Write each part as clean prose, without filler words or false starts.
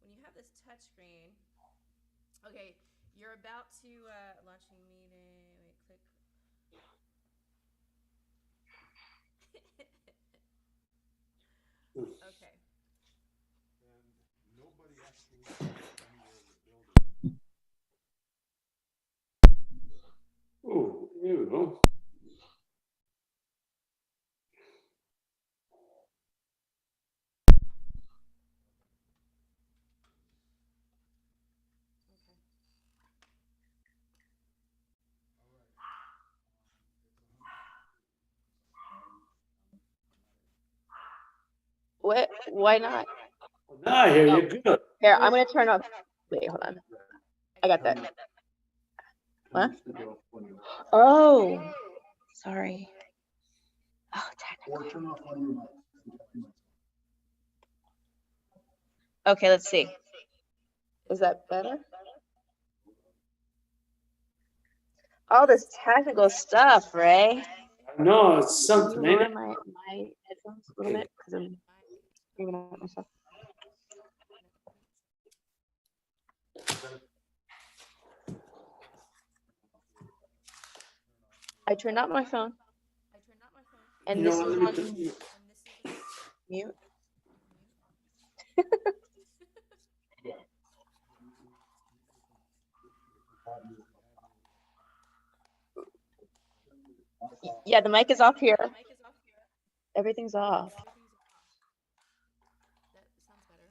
when you have this touch screen. Okay, you're about to launching meeting. Wait, click. Okay. And nobody actually goes anywhere in the building. Oh, there we go. Okay. All right. It's 100. What? Why not? Now I hear Oh, you good. here, I'm gonna turn off. Wait, hold on. I got that. What? Oh, sorry. Oh, Or technical. turn off one of your mics. Okay, let's see. Is that better? All this technical stuff, Ray. No, it's Can something, you ain't lower it? my headphones a little bit? Because I'm screaming at myself. I turned out my phone, I turned out my phone, and You know this what? is Let me on put you. and this is mute. Yeah, the mic is off here. the mic is off here. Everything's off. Everything's off. That sounds better,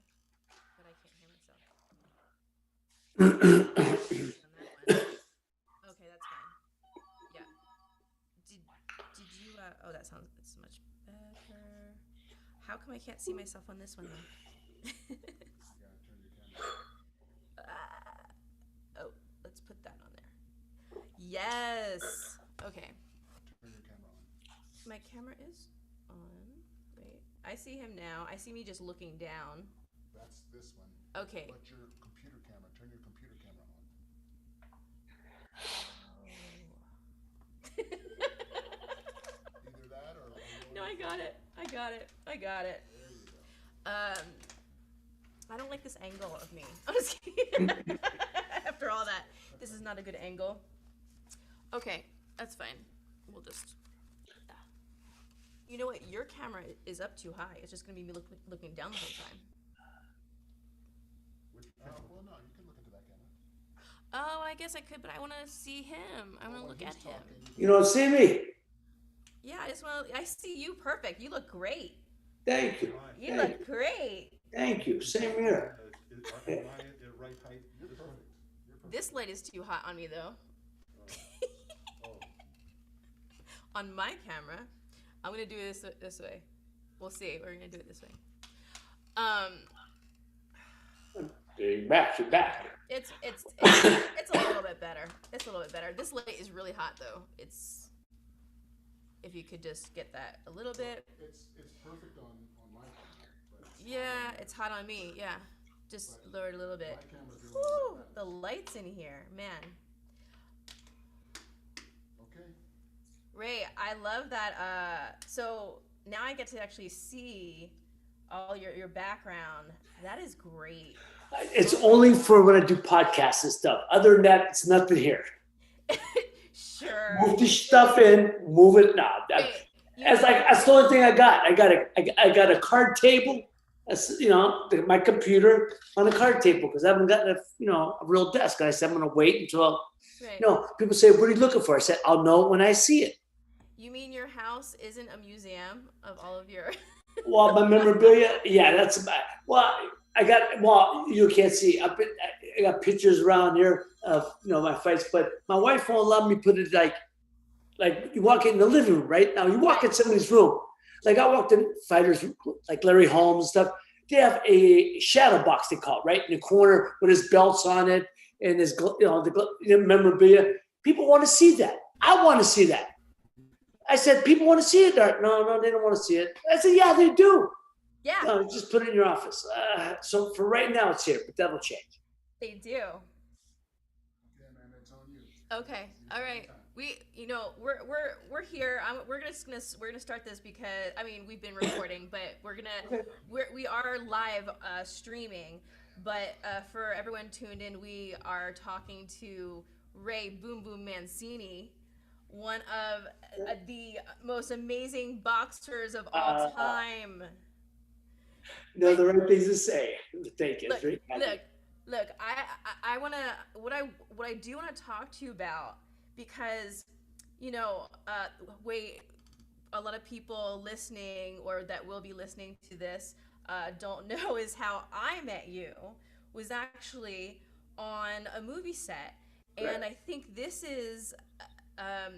but I can't hear myself. On that one. Okay, that's fine. Yeah. Did you oh, that sounds it's much better. How come I can't see myself on this one though? You gotta turn your camera on. Oh, let's put that on there. Yes. Okay. Turn your camera on. My camera is on. Wait. I see him now. I see me just looking down. That's this one. Okay. But your computer camera. Turn your computer camera on. Either that or. No, I got it. I got it. I got it. There you go. I don't like this angle of me. I'm just kidding. After all that, this is not a good angle. Okay, that's fine. We'll just. You know what? Your camera is up too high. It's just gonna be me looking down the whole time. Which, well, no, you can look into that camera. Oh, I guess I could, but I want to see him. I want to Well, look when at he's him. talking, You don't see me. Yeah, I just want to. I see you perfect. You look great. Thank you. You Thank look great. Thank you. Same here. Am I at the right height? You're perfect. You're perfect. This light is too hot on me though. Oh. On my camera, I'm gonna do this way. We'll see. We're gonna do it this way. You're back. You're back. It's a little bit better. It's a little bit better. This light is really hot though. It's if you could just get that a little bit. It's perfect on my camera. But Yeah, it's hot on me. Yeah, just lower it a little bit. my camera's doing Woo, that. the lights in here, man. Okay. Ray, I love that. So now I get to actually see all your background. That is great. It's only for when I do podcasts and stuff. Other than that, it's nothing here. Sure. Move the stuff in, move it now. Wait, That's the only thing I got. I got a card table. That's, my computer on a card table because I haven't gotten a real desk. And I said I'm gonna wait until right. people say, "What are you looking for?" I said, "I'll know when I see it." You mean your house isn't a museum of all of your? Well, my memorabilia, yeah, that's about. Well, you can't see. I got pictures around here of my fights, but my wife won't let me put it like you walk in the living room. Right now, you walk in somebody's room. Like I walked in fighters like Larry Holmes and stuff. They have a shadow box, they call it, right in the corner with his belts on it and his the memorabilia. People want to see that. I want to see that. I said, people want to see it. No, they don't want to see it. I said, yeah, they do. Yeah. No, just put it in your office. So for right now, it's here, but that'll change. They do. Yeah, man, it's on you. Okay. All right. We're here. We're gonna start this because we've been recording, but we are live streaming. But for everyone tuned in, we are talking to Ray Boom Boom Mancini, one of the most amazing boxers of all time. No, the right things to say. Thank you. Look. I wanna what I do want to talk to you about, because you know, a lot of people listening or that will be listening to this don't know is how I met you was actually on a movie set, and Right. I think this is a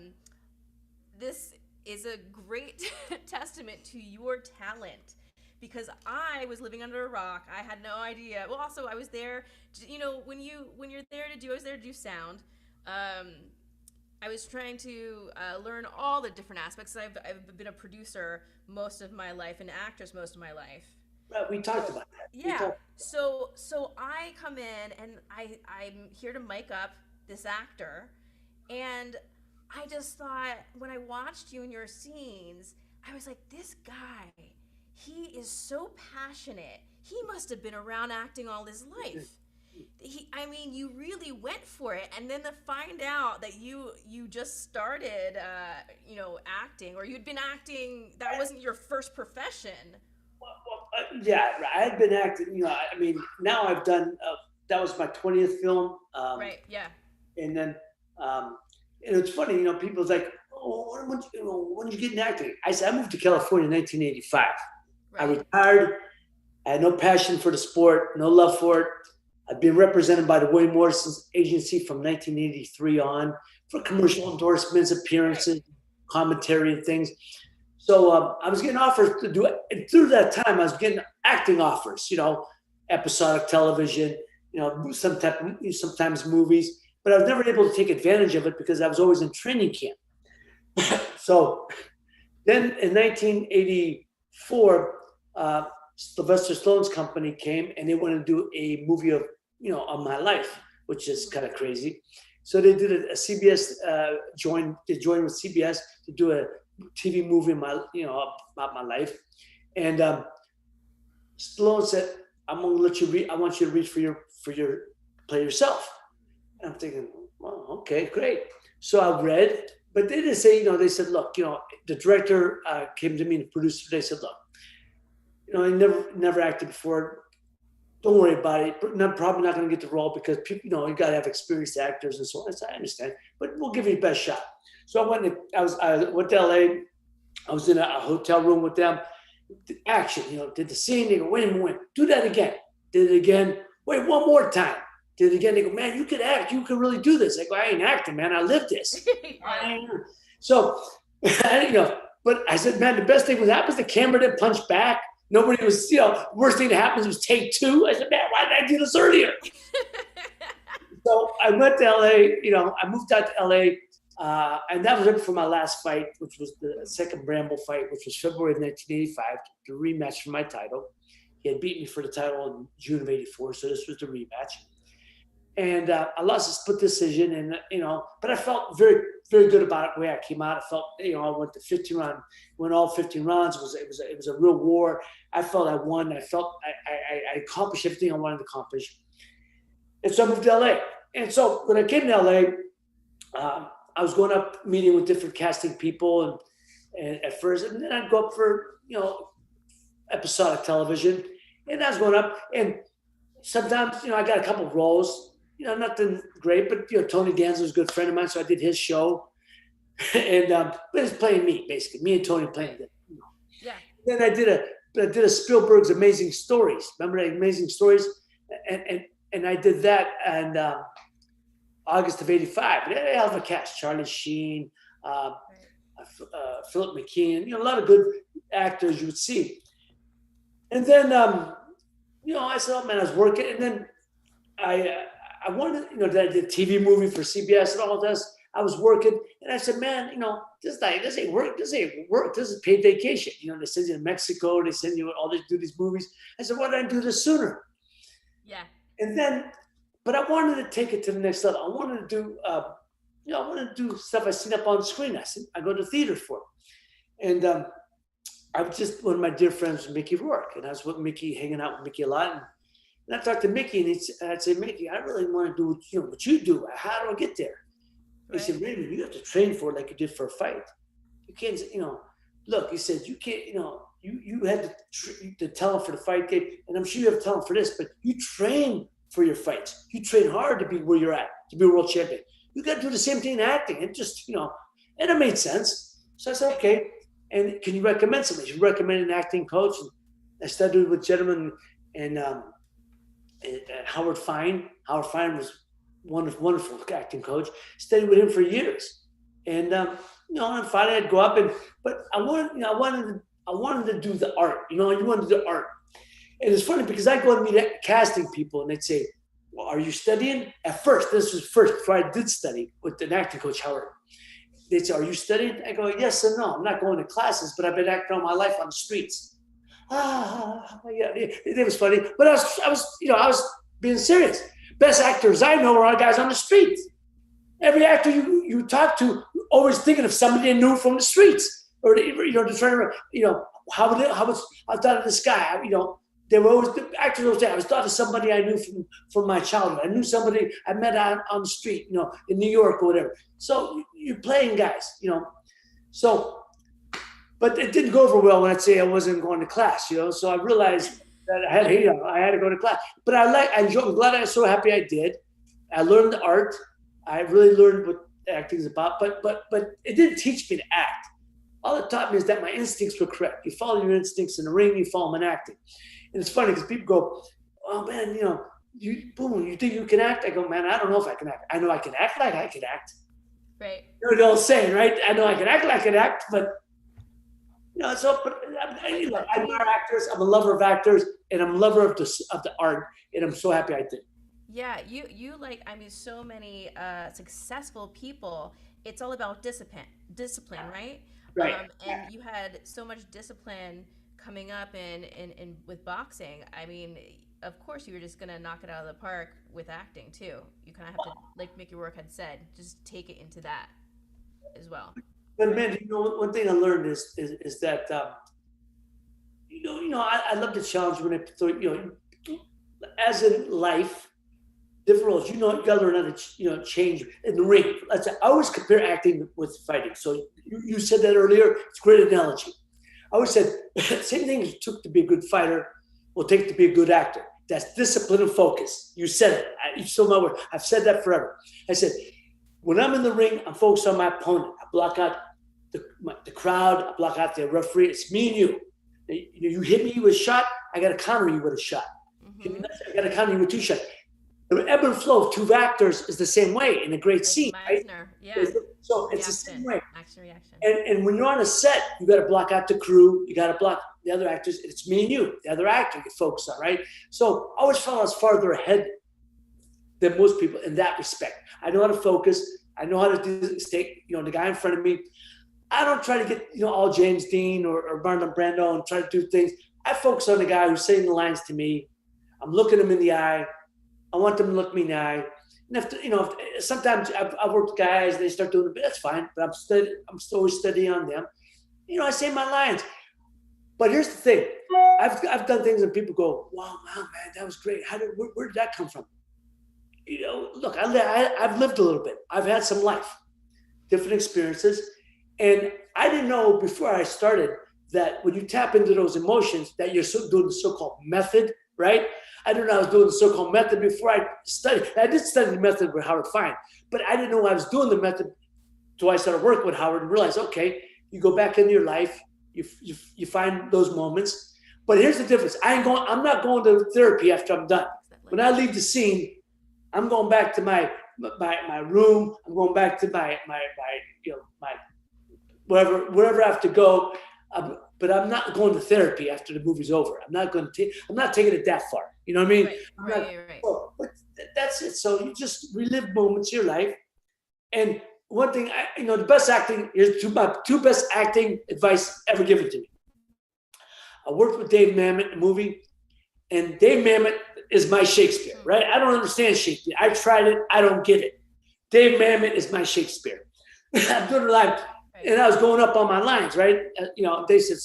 great testament to your talent, because I was living under a rock. I had no idea. Well, also I was there. You know, when you're there to do, I was there to do sound. I was trying to learn all the different aspects. I've been a producer most of my life, and actress most of my life. Right, we talked about that. Yeah. So I come in and I'm here to mic up this actor, and I just thought when I watched you in your scenes, I was like, this guy, he is so passionate. He must have been around acting all his life. I mean, you really went for it, and then to find out that you just started, acting, or you'd been acting, that wasn't your first profession. Yeah, I had been acting. I mean, now I've done. That was my 20th film. Right. Yeah. And then, and it's funny. People's like, "Oh, when did you get in acting?" I said, "I moved to California in 1985. Right. I retired. I had no passion for the sport, no love for it. I've been represented by the William Morrison Agency from 1983 on for commercial endorsements, appearances, commentary, and things. So I was getting offers to do it. And through that time, I was getting acting offers, episodic television, sometimes movies. But I was never able to take advantage of it because I was always in training camp. So then in 1984, Sylvester Stallone's company came and they wanted to do a movie of my life, which is kind of crazy. So they did a CBS joined with CBS to do a TV movie about my life. And Stallone said, "I'm going to let you read. I want you to read for your play yourself." And I'm thinking, well, okay, great. So I read, but they didn't say, they said, look, the director came to me and the producer, they said, look, I never acted before. Don't worry about it. Probably not going to get the role because people, you got to have experienced actors and so on. I said, I understand, but we'll give you the best shot. So I went to LA. I was in a hotel room with them. Action, did the scene. They go, wait a minute, do that again. Did it again. Wait, one more time. Did it again. They go, man, you could act. You could really do this. I go, I ain't acting, man. I live this. So, but I said, man, the best thing was that was the camera didn't punch back. Nobody was, worst thing that happens was take two. I said, man, why did I do this earlier? So I went to LA, I moved out to LA, and that was it for my last fight, which was the second Bramble fight, which was February of 1985, the rematch for my title. He had beat me for the title in June of 84, so this was the rematch. And I lost a split decision, and but I felt very, very good about it. The way I came out, I felt, I went to 15 rounds, went all 15 rounds. It was a real war. I felt I won. I felt I accomplished everything I wanted to accomplish. And so I moved to LA. And so when I came to LA, I was going up meeting with different casting people, and at first, and then I'd go up for episodic television, and I was going up, and sometimes I got a couple of roles. Nothing great, but Tony Danza was a good friend of mine, so I did his show, and but it's playing me basically. Me and Tony playing it. Yeah. Then I did a Spielberg's Amazing Stories. Remember that Amazing Stories? And I did that, and August of '85. They had a cast: Charlie Sheen, Philip McKean. A lot of good actors you would see. And then I said, oh man, I was working, and then I wanted, that I did a TV movie for CBS and all this. I was working, and I said, man, this ain't work. This ain't work. This is paid vacation. They send you to Mexico. They send you all this, do these movies. I said, why didn't I do this sooner? Yeah. And then, but I wanted to take it to the next level. I wanted to do, I wanted to do stuff I seen up on screen. I go to theater for it. And I was just, one of my dear friends was Mickey Rourke, and I was with Mickey, hanging out with Mickey a lot. And I talked to Mickey, and I'd say, Mickey, I really want to do what you do. How do I get there? He said, Raymond, you have to train for it like you did for a fight. You can't, look, he said, you can't, you had the talent for the fight game, and I'm sure you have talent for this, but you train for your fights. You train hard to be where you're at, to be a world champion. You got to do the same thing in acting. It just, and it made sense. So I said, okay. And can you recommend somebody? You recommend an acting coach. And I studied with a gentleman and Howard Fine. Howard Fine was wonderful acting coach. Studied with him for years. And, and finally I'd go up but I wanted to do the art. You wanted to do art. And it's funny because I go and meet casting people and they'd say, well, are you studying? At first, this was before I did study with an acting coach, Howard. They'd say, are you studying? I go, yes and no. I'm not going to classes, but I've been acting all my life on the streets. Yeah, it was funny. But I was being serious. Best actors I know are guys on the streets. Every actor you talk to, always thinking of somebody they knew from the streets. Or, to try to, how I thought of this guy, they were always, the actors always say, I was thought of somebody I knew from my childhood. I knew somebody I met on the street, in New York or whatever. So you're playing guys, So, but it didn't go over well when I'd say I wasn't going to class, So I realized that I had to go to class. But I'm glad I'm so happy I did. I learned the art. I really learned what acting is about. But it didn't teach me to act. All it taught me is that my instincts were correct. You follow your instincts in the ring, you follow them in acting. And it's funny because people go, oh man, you think you can act? I go, man, I don't know if I can act. I know I can act like I can act. Right. The old saying, right? I know I can act like I can act, but I admire actors. I'm a lover of actors, and I'm a lover of the art, and I'm so happy I did. Yeah, you so many successful people. It's all about discipline, right? Right. And you had so much discipline coming up in with boxing. I mean, of course you were just gonna knock it out of the park with acting too. You kind of have to, like Mickey Rourke had said, just take it into that as well. But man, one thing I learned is that I love the challenge when I thought, as in life, different roles. You gotta learn how to change in the ring. I always compare acting with fighting. So you said that earlier. It's a great analogy. I always said same thing it took to be a good fighter will take to be a good actor. That's discipline and focus. You said it. You stole my word. I've said that forever. I said when I'm in the ring, I'm focused on my opponent. I block out the crowd. I block out the referee. It's me and you. You hit me with a shot. I got to counter you with a shot. Mm-hmm. I got to counter you with two shots. The ebb and flow of two actors is the same way in a great scene, right? Yeah. So it's the same way. Action, reaction. And when you're on a set, you got to block out the crew. You got to block the other actors. It's me and you, the other actor you focus on, right? So I always felt I was farther ahead than most people in that respect. I know how to focus. I know how to stay, the guy in front of me. I don't try to get, all James Dean or Marlon Brando and try to do things. I focus on the guy who's saying the lines to me. I'm looking him in the eye. I want them to look me in the eye. And sometimes I've worked with guys, they start doing it, but that's fine. But I'm still always studying on them. I say my lines. But here's the thing. I've done things and people go, wow, man, that was great. Where did that come from? Look, I've lived a little bit. I've had some life, different experiences. And I didn't know before I started that when you tap into those emotions that you're doing the so-called method, right? I didn't know I was doing the so-called method before I studied. I did study the method with Howard Fine, but I didn't know I was doing the method until I started working with Howard and realized, okay, you go back into your life, you find those moments. But here's the difference. I'm not going to therapy after I'm done. When I leave the scene, I'm going back to my room. I'm going back to my wherever I have to go. But I'm not going to therapy after the movie's over. I'm not taking it that far. You know what I mean? Right. But that's it. So you just relive moments of your life. And one thing, the best acting, here's my two best acting advice ever given to me. I worked with Dave Mamet in a movie, and Dave Mamet is my Shakespeare, right? I don't understand Shakespeare. I tried it. I don't get it. Dave Mamet is my Shakespeare. I'm doing it live. And I was going up on my lines, right? They said,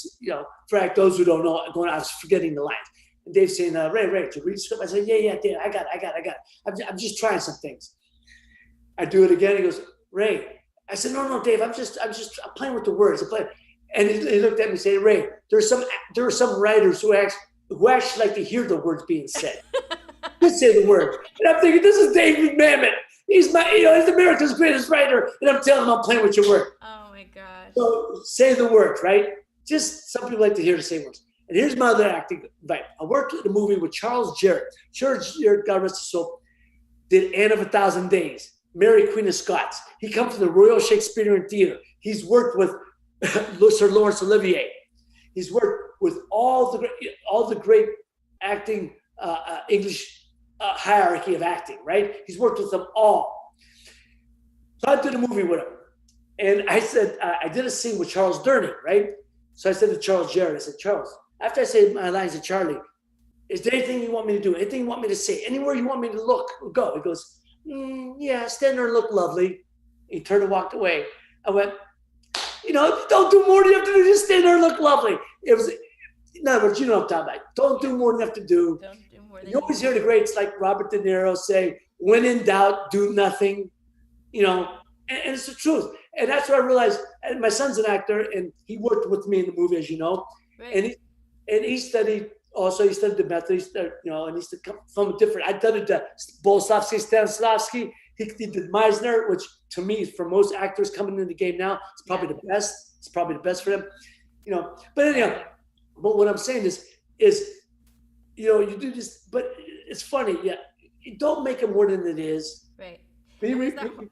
for those who don't know, I was forgetting the lines. Dave's saying, Ray, did you read the script? I said, yeah, Dave, I got it. I'm just trying some things. I do it again. He goes, Ray. I said, no, Dave, I'm playing with the words. And he looked at me and said, Ray, there are some writers who actually like to hear the words being said. Just say the word. And I'm thinking, this is Dave McMahon. He's he's America's greatest writer. And I'm telling him I'm playing with your word. Oh my gosh. So say the words, right? Just some people like to hear the same words. And here's my other acting advice. I worked in a movie with Charles Jarrett. Charles Jarrett, God rest his soul, did Anne of 1,000 Days, Mary Queen of Scots. He comes from the Royal Shakespearean Theatre. He's worked with Sir Laurence Olivier. He's worked with all the great acting English hierarchy of acting, right? He's worked with them all. So I did a movie with him. And I said, I did a scene with Charles Durning, right? So I said to Charles Jarrett, I said, Charles, after I say my lines to Charlie, is there anything you want me to do? Anything you want me to say? Anywhere you want me to look or go? He goes, yeah, stand there and look lovely. He turned and walked away. I went, don't do more than you have to do. Just stand there and look lovely. It was, in other words, you know what I'm talking about. Don't do more than you have to do. Don't do more than You always hear the greats like Robert De Niro say, when in doubt, do nothing. And it's the truth. And that's what I realized. And my son's an actor, and he worked with me in the movie, as you know. Right. And he studied the method. He studied, and he's from a different. I did it Boleslavsky, Stanislavski. He did Meisner, which to me, for most actors coming in the game now, it's probably the best. It's probably the best for them. But anyhow, but what I'm saying is you do this, but it's funny. Yeah, don't make it more than it is. Right.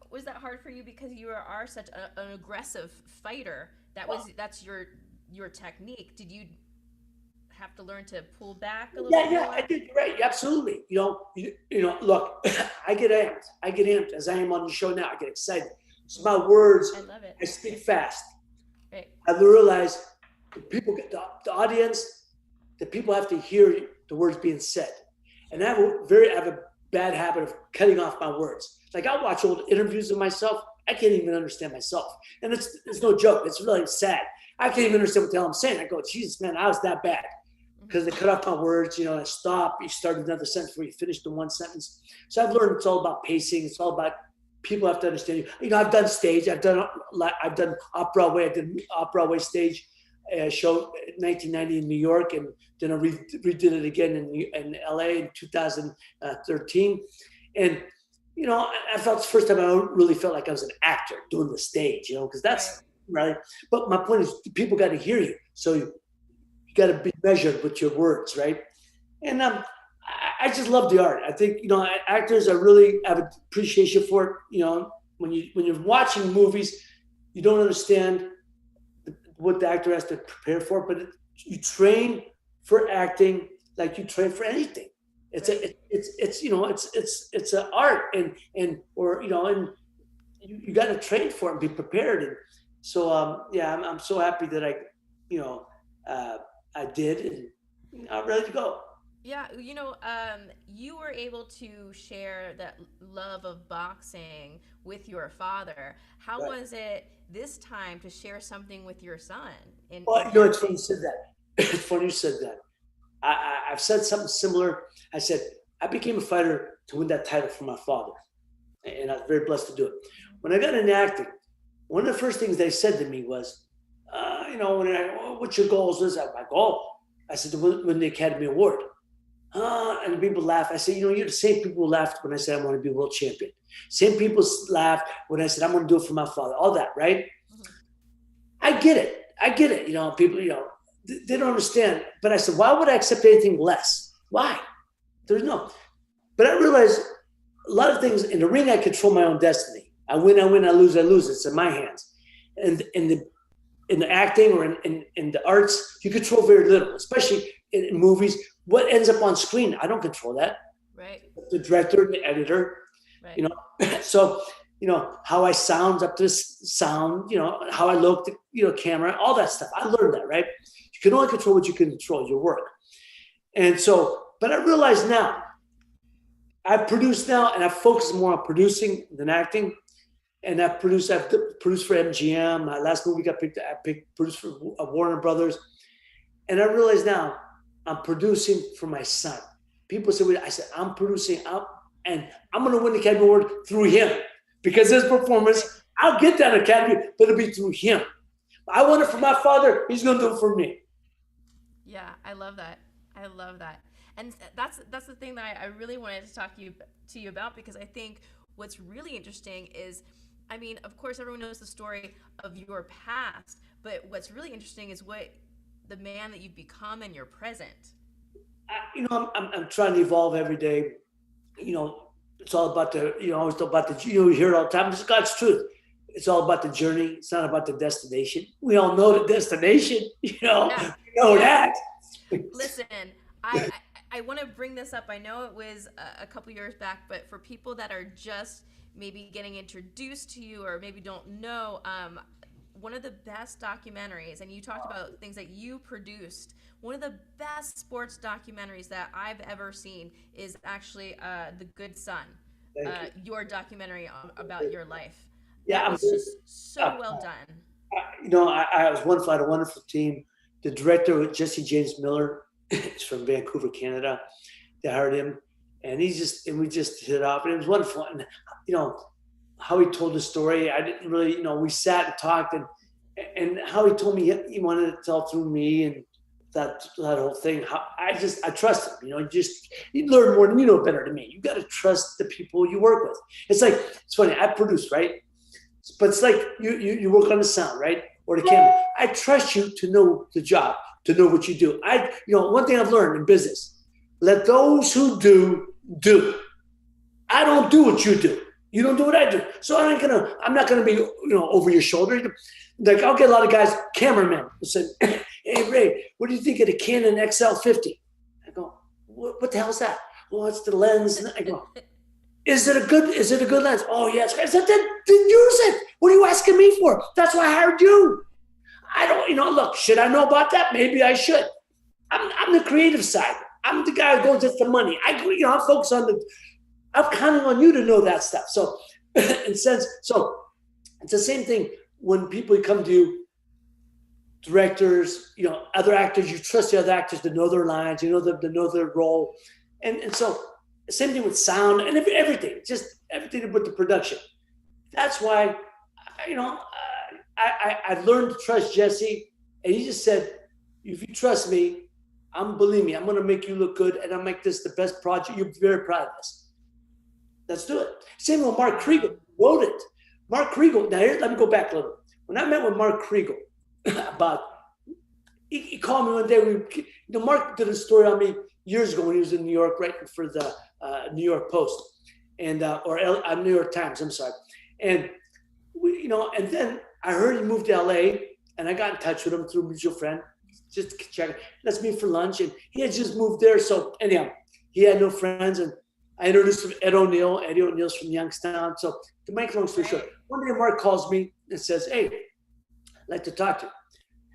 Was that hard for you because you are such an aggressive fighter? That's your technique. Did you have to learn to pull back a little bit? Yeah, I did. Right, absolutely. Look, I get amped as I am on the show now. I get excited. So my words, I love it. I speak fast. Right. I realize people get the audience, the people have to hear the words being said, and I have a bad habit of cutting off my words. Like I watch old interviews of myself, I can't even understand myself, and it's no joke. It's really sad. I can't even understand what the hell I'm saying. I go, Jesus, man, I was that bad because they cut off my words. I stop. You start another sentence where you finish the one sentence. So I've learned it's all about pacing. It's all about people have to understand you. I've done stage. I've done off Broadway. I did off Broadway stage show in 1990 in New York, and then I redid it again in LA in 2013. And I felt it's the first time I really felt like I was an actor doing the stage, because that's right. But my point is, people got to hear you, so you got to be measured with your words, right? And I just love the art. I think actors are really have an appreciation for it. When you're watching movies, you don't understand what the actor has to prepare for, but you train for acting like you train for anything. It's an art, and you got to train for it and be prepared. And so I'm so happy that I did, and I'm ready to go. Yeah, you were able to share that love of boxing with your father. How was it this time to share something with your son? It's funny you said that. It's funny you said that. I've said something similar. I said, I became a fighter to win that title for my father, and I was very blessed to do it. When I got into acting, one of the first things they said to me was, what's your goals? Is that my goal? I said, to win the Academy Award. And the people laughed. I said, you're the same people who laughed when I said I want to be world champion. Same people laughed when I said I'm going to do it for my father. All that, right? Mm-hmm. I get it. People, they don't understand. But I said, why would I accept anything less? Why? There's no. But I realized a lot of things in the ring, I control my own destiny. I win, I lose, I lose. It's in my hands. And in the acting or in the arts, you control very little, especially in movies. What ends up on screen, I don't control that. Right. The director, the editor, right. So, how I sound up to this sound, how I look, camera, all that stuff. I learned that, right? You can only control what you can control, your work. And so, but I realize now, I produce now, and I focus more on producing than acting. And I've produced for MGM. My last movie got produced for Warner Brothers. And I realize now, I'm producing for my son. People say, I said, I'm producing up, and I'm going to win the Academy Award through him because his performance, I'll get that Academy, but it'll be through him. I want it for my father. He's going to do it for me. Yeah, I love that. I love that. And that's the thing that I really wanted to talk to you about, because I think what's really interesting is, I mean, of course, everyone knows the story of your past, but what's really interesting is what the man that you've become in your present. I'm trying to evolve every day. It's all about always about you hear it all the time. It's God's truth. It's all about the journey. It's not about the destination. We all know the destination, Yeah. We know that. Listen, I want to bring this up. I know it was a couple years back, but for people that are just maybe getting introduced to you or maybe don't know, one of the best documentaries, and you talked about things that you produced, one of the best sports documentaries that I've ever seen is actually The Good Son, your documentary about your life. Yeah, it was just so well done. I was wonderful. I had a wonderful team. The director, Jesse James Miller, is from Vancouver, Canada. They hired him, and we just hit it off, and it was wonderful. And how he told the story, I didn't really, we sat and talked, and how he told me he wanted to tell through me, and that whole thing. I trust him. You learn more than you know better than me. You got to trust the people you work with. It's funny. I produce, right? But it's like you work on the sound, right? Or the camera. I trust you to know the job, to know what you do. One thing I've learned in business, let those who do. I don't do what you do. You don't do what I do. So I'm not gonna be, over your shoulder. Like, I'll get a lot of guys, cameramen, who said, "Hey Ray, what do you think of the Canon XL50?" I go, "What the hell is that?" "Well, it's the lens." And I go, Is it a good lens? "Oh, yes." I said, then use it. What are you asking me for? That's why I hired you. I don't, look, should I know about that? Maybe I should. I'm the creative side. I'm the guy who goes after the money. I'm focused on I'm counting on you to know that stuff. So, it's the same thing when people come to you, directors, other actors, you trust the other actors to know their lines, to know their role. And so, same thing with sound and everything, just everything with the production. That's why, I learned to trust Jesse, and he just said, if you trust me, believe me, I'm going to make you look good, and I'll make this the best project. You'll be very proud of this. Let's do it. Same with Mark Kriegel, wrote it. Mark Kriegel, now here, let me go back a little. When I met with Mark Kriegel, he called me one day. Mark did a story on me years ago when he was in New York, writing for the New York Post, and New York Times. I'm sorry, and and then I heard he moved to LA, and I got in touch with him through a mutual friend, just to check. Let's meet for lunch, and he had just moved there. So anyhow, he had no friends, and I introduced him to Eddie O'Neill's from Youngstown. So to make a long story short, one day Mark calls me and says, "Hey, I'd like to talk to you."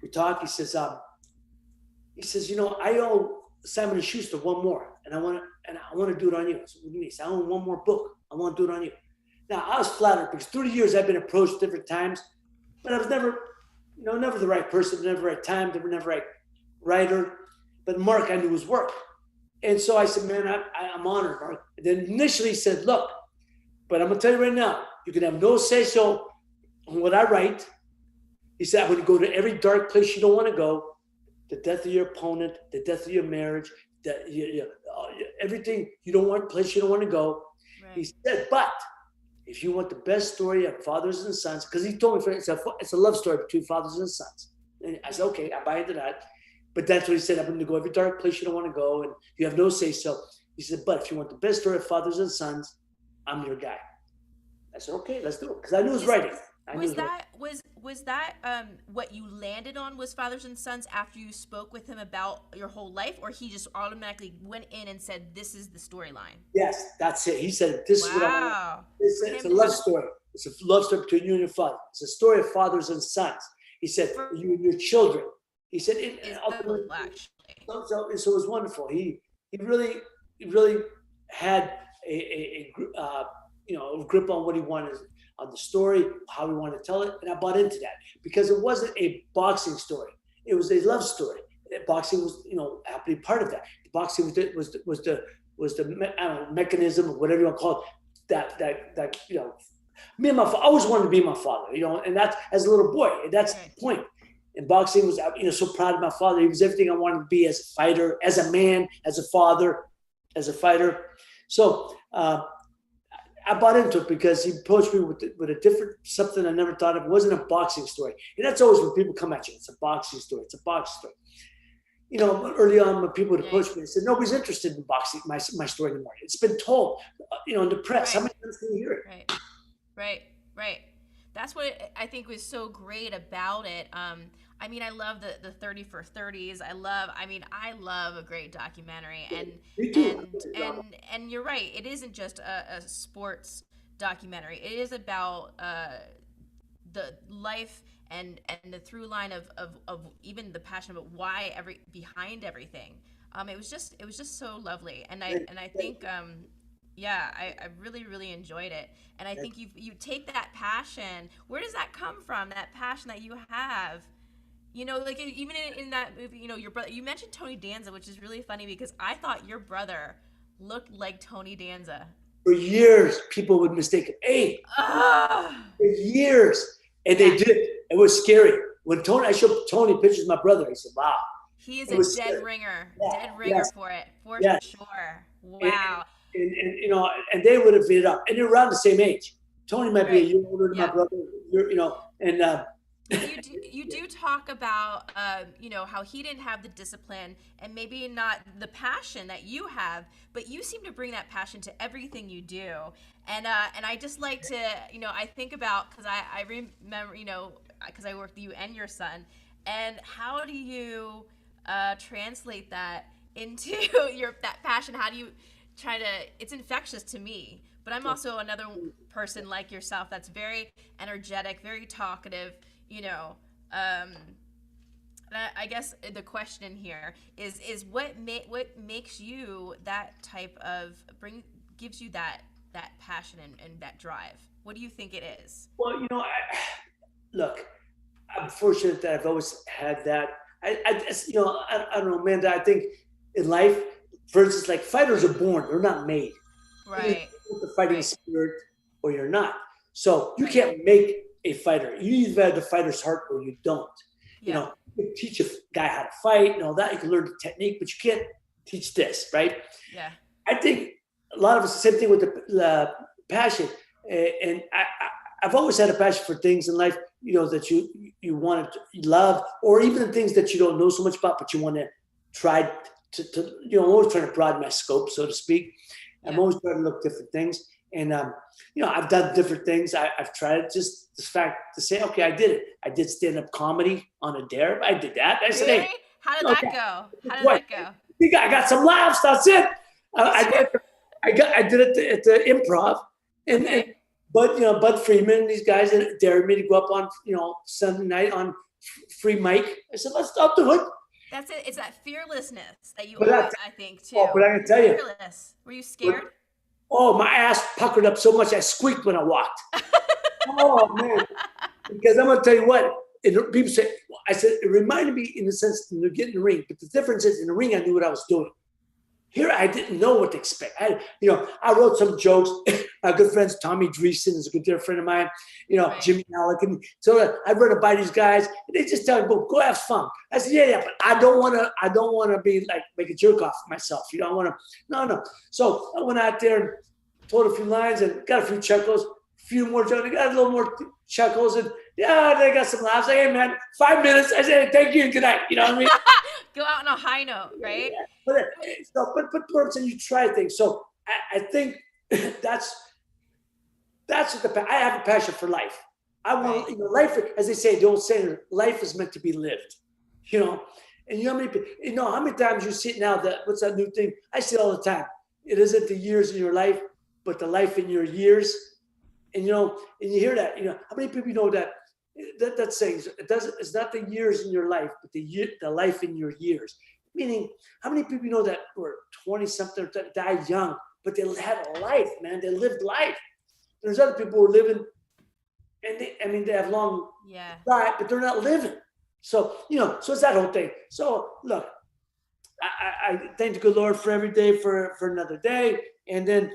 We talk. He says, "I owe Simon & Schuster one more, and I want to do it on you." I said, "What do you mean?" He said, "I own one more book. I want to do it on you." Now, I was flattered because through the years I've been approached different times, but I was never the right person, never the right time, never the right writer. But Mark, I knew his work. And so I said, "Man, I'm honored, Mark." And then initially he said, "Look, but I'm going to tell you right now, you can have no say-so on what I write." He said, "I'm going to go to every dark place you don't want to go, the death of your opponent, the death of your marriage, everything place you don't want to go." Right. He said, "But if you want the best story of fathers and sons," because he told me it's a love story between fathers and sons. And I said, "Okay, I buy into that." But that's what he said. "I'm going to go every dark place you don't want to go, and you have no say-so." He said, "But if you want the best story of fathers and sons, I'm your guy." I said, "Okay, let's do it." Because I knew his writing. Was that what you landed on, was Fathers and Sons, after you spoke with him about your whole life, or he just automatically went in and said, "This is the storyline"? Yes, that's it. He said, "This is what I want." It's a love story. It's a love story between you and your father. It's a story of fathers and sons. He said, "For you and your children." He said, so it was wonderful. He really had a grip on what he wanted, on the story, how we wanted to tell it, and I bought into that because it wasn't a boxing story. It was a love story. boxing was, happily part of that. Boxing was the I don't know, mechanism or whatever you want to call it. That me and my father, I always wanted to be my father, and that's as a little boy. And that's the point. And boxing was, so proud of my father. He was everything I wanted to be as a fighter, as a man, as a father, as a fighter. So I bought into it because he approached me with a different, something I never thought of. It wasn't a boxing story. And that's always when people come at you. It's a boxing story. It's a boxing story. Early on when people would approach me, I said, nobody's interested in boxing, my story anymore. It's been told, in the press. Right. How many times can you hear it? Right. That's what I think was so great about it. I love the 30 for 30s. I love a great documentary. And Me too. And you're right. It isn't just a sports documentary. It is about the life and the through line of even the passion about why behind everything. It was just so lovely. And I think I really, really enjoyed it. And I think you take that passion. Where does that come from? That passion that you have, like even in that movie, your brother, you mentioned Tony Danza, which is really funny because I thought your brother looked like Tony Danza. For years, people would mistake him. Hey, for years. And they did. It was scary. When I showed Tony pictures of my brother, he said, wow. He is a dead ringer. Dead ringer for it, for sure. Wow. And they would have beat it up. And they're around the same age. Tony might be a year older than my brother. You do talk about, how he didn't have the discipline and maybe not the passion that you have, but you seem to bring that passion to everything you do. And I just like to, I think about, because I remember, because I work with you and your son, and how do you translate that into that passion? How do you try to, it's infectious to me, but I'm also another person like yourself that's very energetic, very talkative, I guess the question here is what makes you that type of gives you that passion and that drive? What do you think it is? Well, look, I'm fortunate that I've always had that. I don't know, Amanda, I think in life, for instance, like fighters are born, they're not made. Right. With the fighting spirit or you're not. So you can't make a fighter. You either have the fighter's heart or you don't. Yeah. You can teach a guy how to fight and all that. You can learn the technique, but you can't teach this, right? Yeah. I think a lot of us, the same thing with the passion. And I've always had a passion for things in life, that you want to love, or even the things that you don't know so much about, but you want to try to I'm always trying to broaden my scope, so to speak. I'm always trying to look different things. And, I've done different things. I've tried just the fact to say, okay, I did it. I did stand-up comedy on a dare. I did that. I said, really? hey. How did that go? I got some laughs. That's it. I did it at the Improv. But Bud Freeman and these guys dared me to go up on, Sunday night on free mic. I said, I'll do it. That's it. It's that fearlessness that you I think, too. Oh, but I can tell you. Fearless. Were you scared? My ass puckered up so much I squeaked when I walked. Oh, man. Because I'm going to tell you what. People say, I said, it reminded me in the sense when you get in the ring. But the difference is in the ring, I knew what I was doing. Here, I didn't know what to expect. I wrote some jokes. My good friends, Tommy Dreesen is a good dear friend of mine. Right. Jimmy Alec. And so I run by these guys, and they just tell me, go have fun. I said, yeah, but I don't want to be like, make a jerk off of myself. I want to, no. So I went out there and told a few lines and got a few chuckles, a few more jokes. I got a little more chuckles, and they got some laughs. Like, hey, man, 5 minutes. I said, thank you and good night. You know what I mean? Go out on a high note, right? Yeah. But you try things. So I think that's what I have a passion for life. I want life, as they say, the old saying, life is meant to be lived. And how many times you see it now that what's that new thing? I see it all the time. It isn't the years in your life, but the life in your years. And and you hear that. How many people know that saying? It's not the years in your life, but the life in your years. Meaning, how many people know that were 20-something that died young, but they had a life, man. They lived life. There's other people who are living, and they have long life, but they're not living. So, so it's that whole thing. So look, I thank the good Lord for every day for another day, and then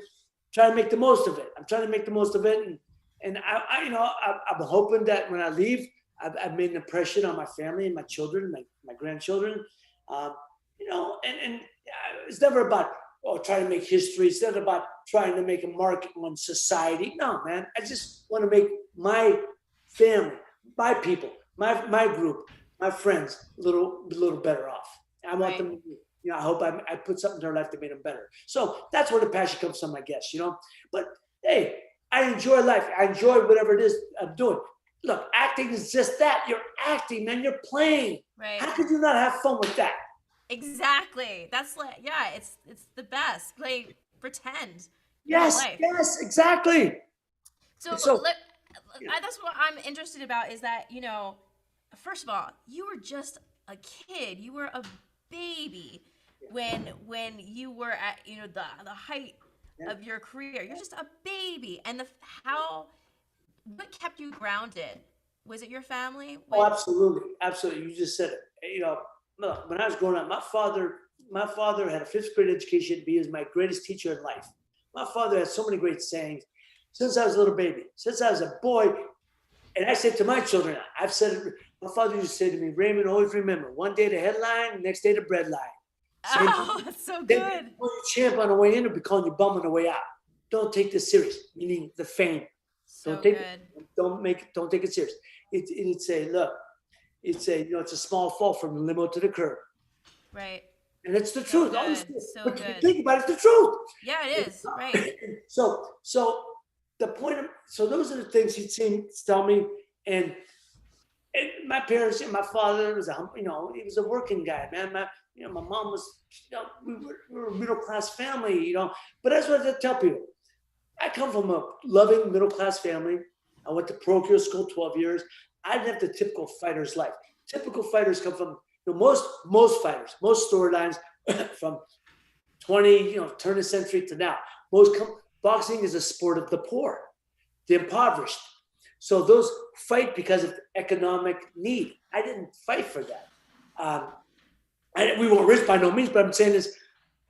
try to make the most of it. I'm trying to make the most of it, and I'm hoping that when I leave, I've made an impression on my family and my children, my grandchildren. And it's never about trying to make history. It's not about trying to make a mark on society. No, man. I just want to make my family, my people, my group, my friends a little better off. I want them. I hope I put something in their life that made them better. So that's where the passion comes from, I guess. But hey, I enjoy life. I enjoy whatever it is I'm doing. Look, acting is just that. You're acting, man. You're playing. Right. How could you not have fun with that? Exactly. That's it's the best. Pretend. Yes, exactly. So that's what I'm interested about is that, first of all, you were just a kid. You were a baby when you were at, the height of your career. You're just a baby. And what kept you grounded? Was it your family? Oh, absolutely. Absolutely. You just said it. Look, when I was growing up, my father had a 5th grade education. He was my greatest teacher in life. My father had so many great sayings since I was a little baby, since I was a boy. And I said to my children, I've said it, my father used to say to me, Raymond, always remember, one day the headline, next day the bread line. Oh, that's so good. When you champ on the way in, it'll be calling you bum on the way out. Don't take this serious, meaning the fame. So Don't take it serious. It's a small fall from the limo to the curb. Right. And it's the truth. So good. Think about it, it's the truth. Yeah, it is. Right. So the point so those are the things he'd tell me. And my parents and my father was he was a working guy, man. My mom was, we were a middle class family, but that's what I tell people. I come from a loving middle class family. I went to parochial school 12 years. I didn't have the typical fighter's life. Typical fighters come from most fighters, most storylines from turn of the century to now. Boxing is a sport of the poor, the impoverished. So those fight because of economic need. I didn't fight for that. We weren't rich by no means, but I'm saying is,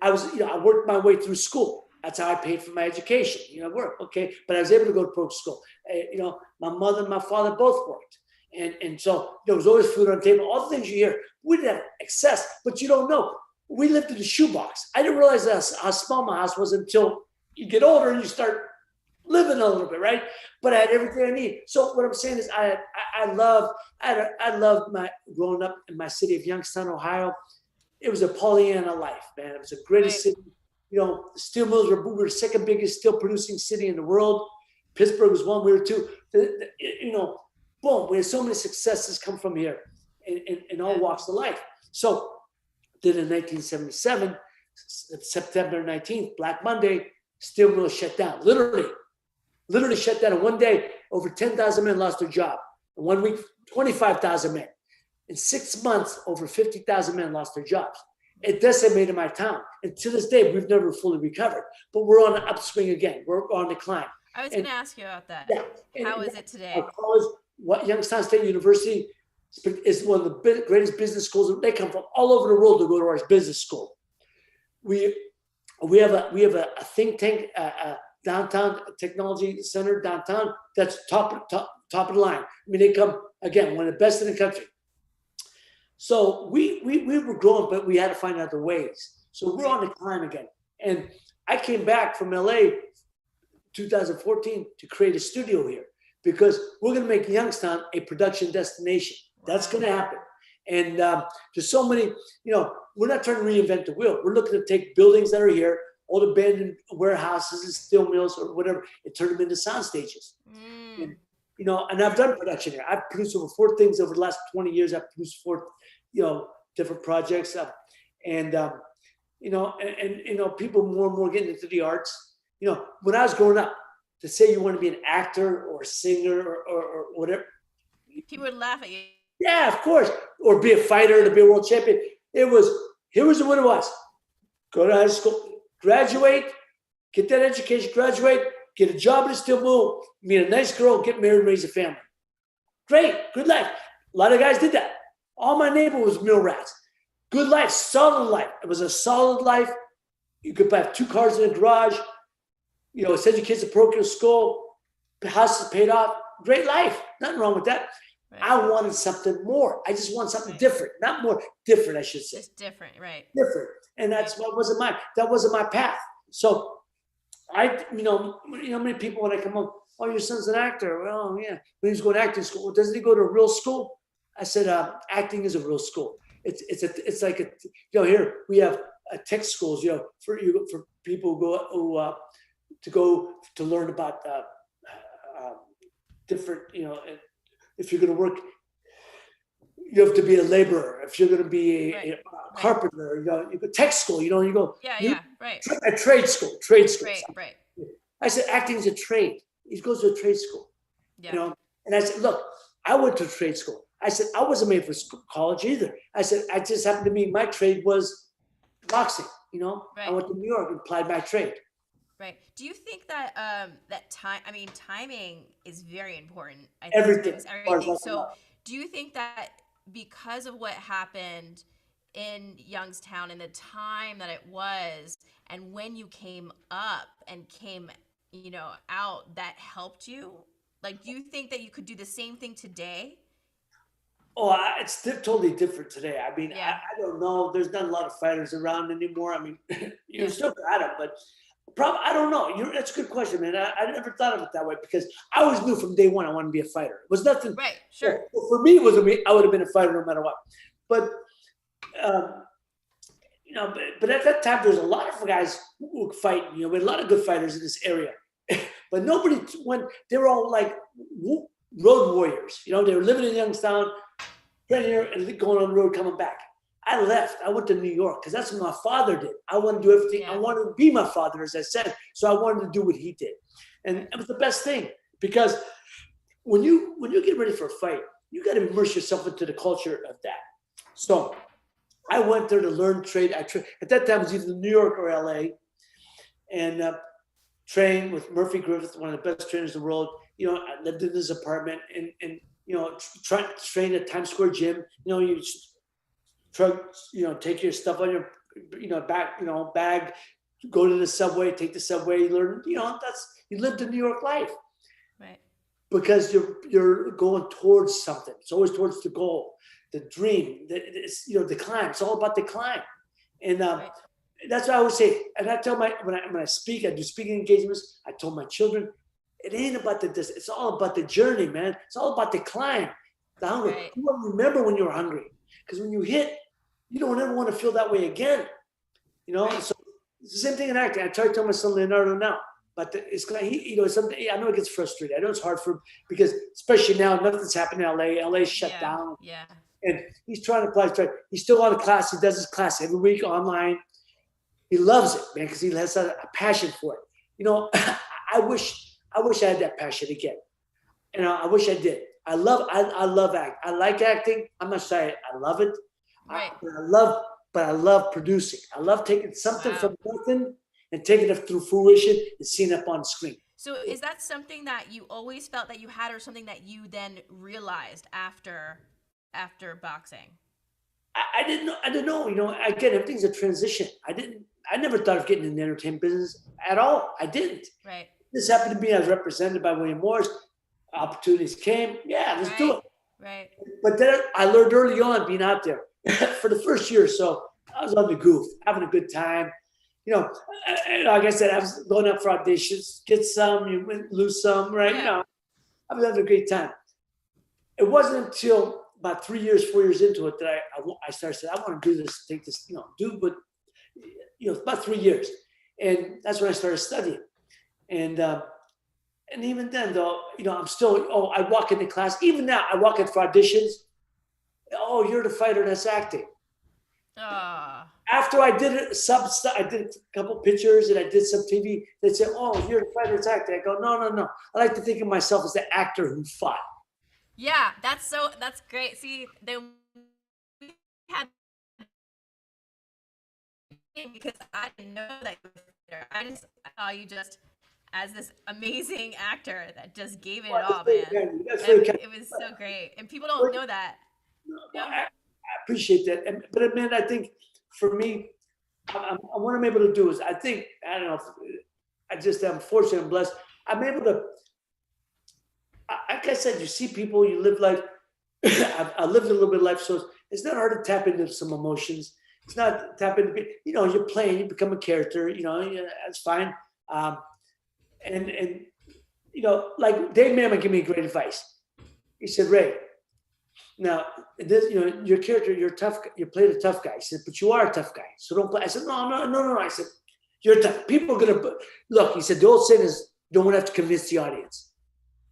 I worked my way through school. That's how I paid for my education. Work, okay, but I was able to go to pro school. My mother and my father both worked, and so there was always food on the table. All the things you hear, we didn't have excess, but you don't know. We lived in a shoebox. I didn't realize how small my house was until you get older and you start living a little bit, right? But I had everything I need. So what I'm saying is, I loved my growing up in my city of Youngstown, Ohio. It was a Pollyanna life, man. It was the greatest city. The steel mills we were the 2nd biggest steel producing city in the world. Pittsburgh was 1, we were 2. Boom, we had so many successes come from here in all walks of life. So then in 1977, September 19th, Black Monday, steel mill shut down. Literally shut down. In one day, over 10,000 men lost their job. In 1 week, 25,000 men. In 6 months, over 50,000 men lost their jobs. It decimated my town. And to this day, we've never fully recovered. But we're on an upswing again. We're on the climb. I was going to ask you about that. Yeah. How is it today? Youngstown State University is one of the greatest business schools. They come from all over the world to go to our business school. We have a think tank, downtown technology center downtown. That's top of the line. They come again, one of the best in the country. So we were growing, but we had to find other ways. So we're on the climb again. And I came back from LA 2014 to create a studio here because we're going to make Youngstown a production destination. That's going to happen. And there's so many, we're not trying to reinvent the wheel. We're looking to take buildings that are here, old abandoned warehouses and steel mills or whatever, and turn them into sound stages. And I've done production here. I've produced over 4 things over the last 20 years. I've produced 4, different projects. People more and more getting into the arts. When I was growing up, to say you want to be an actor or a singer or whatever. People would laugh at you. Yeah, of course. Or be a fighter, to be a world champion. Here was what it was. Go to high school, graduate, get that education, graduate, get a job in a steel mill, meet a nice girl, get married, raise a family. Great, good life. A lot of guys did that. All my neighbor was mill rats. Good life, solid life. It was a solid life. You could have 2 cars in the garage. You know, send your kids to parochial school. The house is paid off. Great life. Nothing wrong with that. Right. I wanted something more. I just want something different. Not more, different, I should say. Just different, right? Different. And that's what wasn't my path. So you know, many people when I come home, oh, your son's an actor. Well, yeah. When he's going to acting school, doesn't he go to a real school? I said, acting is a real school. It's like you know, here we have tech schools, you know, for people who go to learn about different, you know, if you're going to work, you have to be a laborer. If you're going to be a carpenter, you know, you go tech school, you know, you go. Right. A trade school. Right. I said, acting is a trade. He goes to a trade school, Yeah. you know. And I said, look, I went to trade school. I said, I wasn't made for college either. I said, I just happened to be, my trade was boxing, you know. Right. I went to New York and applied my trade. Right. Do you think that timing is very important? I think Everything. everything. So do you think that because of what happened in Youngstown and the time that it was, and when you came up and came, you know, out, that helped you? Like, do you think that you could do the same thing today? Oh, it's totally different today. I mean, Yeah. I don't know. There's not a lot of fighters around anymore. I mean, you're Yeah. still got them, but I don't know. That's a good question, man. I never thought of it that way because I always knew from day one I wanted to be a fighter. It was nothing. Right. Sure. Well, for me, I would have been a fighter no matter what. But you know, but at that time, there was a lot of guys who were fighting. You know, we had a lot of good fighters in this area, but nobody went. They were all like road warriors. You know, they were living in Youngstown, training here and going on the road, coming back. I left. I went to New York because that's what my father did. I wanted to do everything. Yeah. I wanted to be my father, as I said. So I wanted to do what he did, and it was the best thing because when you get ready for a fight, you got to immerse yourself into the culture of that. So I went there to learn trade. At that time, it was either New York or LA, and trained with Murphy Griffith, one of the best trainers in the world. You know, I lived in his apartment, and you know, train at Times Square gym. You know, you take your stuff on your bag, go to the subway, take the subway, learn. You know, you lived the New York life. Right. Because you're going towards something. It's always towards the goal, the dream. It's, you know, the climb. It's all about the climb, and Right. that's what I always say. And I tell when I speak, I do speaking engagements. I told my children, it ain't about the distance. It's all about the journey, man. It's all about the climb, the hunger. Right. You won't remember when you were hungry, because when you hit, you don't ever want to feel that way again. You know. Right. So it's the same thing in acting. I try to tell my son Leonardo now. But it's like, you know, something. I know it gets frustrated. I know it's hard for him because, especially now, nothing's happening in LA. LA's shut down, Yeah. and he's trying to apply. He's still on a class. He does his class every week online. He loves it, man, because he has a passion for it. You know, I wish I had that passion again. You know, I wish I did. I love acting. I like acting. I'm not saying I love it. Right. But I love producing. I love taking something Wow. from nothing and taking it through fruition and seeing it up on screen. So is that something that you always felt that you had, or something that you then realized after boxing? I didn't know. You know, again, everything's a transition. I never thought of getting in the entertainment business at all. I didn't. Right. This happened to be, I was represented by William Morris. Opportunities came. Yeah, let's do it. Right. But then I learned early on being out there for the first year or so, I was on the goof, having a good time. You know, like I said, I was going up for auditions, get some, you win, lose some, right? Yeah. You know, I was having a great time. It wasn't until about 4 years into it that I started saying, I want to do this, take this, you know, about 3 years. And that's when I started studying. And even then, though, you know, I'm still, I walk into class. Even now, I walk in for auditions. Oh, you're the fighter that's acting. After I did I did a couple pictures and I did some TV. They said, "Oh, you're the fighter that's acting." I go, "No. I like to think of myself as the actor who fought." Yeah, that's great. See, then we had, because I didn't know that you were a fighter. I saw you just as this amazing actor that just gave it all, man. That's very kind. It was so great, and people don't know that. Yeah. appreciate that. But man, I think for me, what I'm able to do is, I think, I don't know, I'm fortunate and blessed. I'm able to, like I said, you see people, you live life. I lived a little bit of life, so it's not hard to tap into some emotions. It's not tap into, you're playing, you become a character, that's fine. And like Dave Mamet gave me great advice. He said, Ray, now this, your character, you're tough. You played a tough guy. He said, but you are a tough guy, so don't play. I said, no. I said, you're tough. People are gonna look. He said, the old saying is, don't have to convince the audience.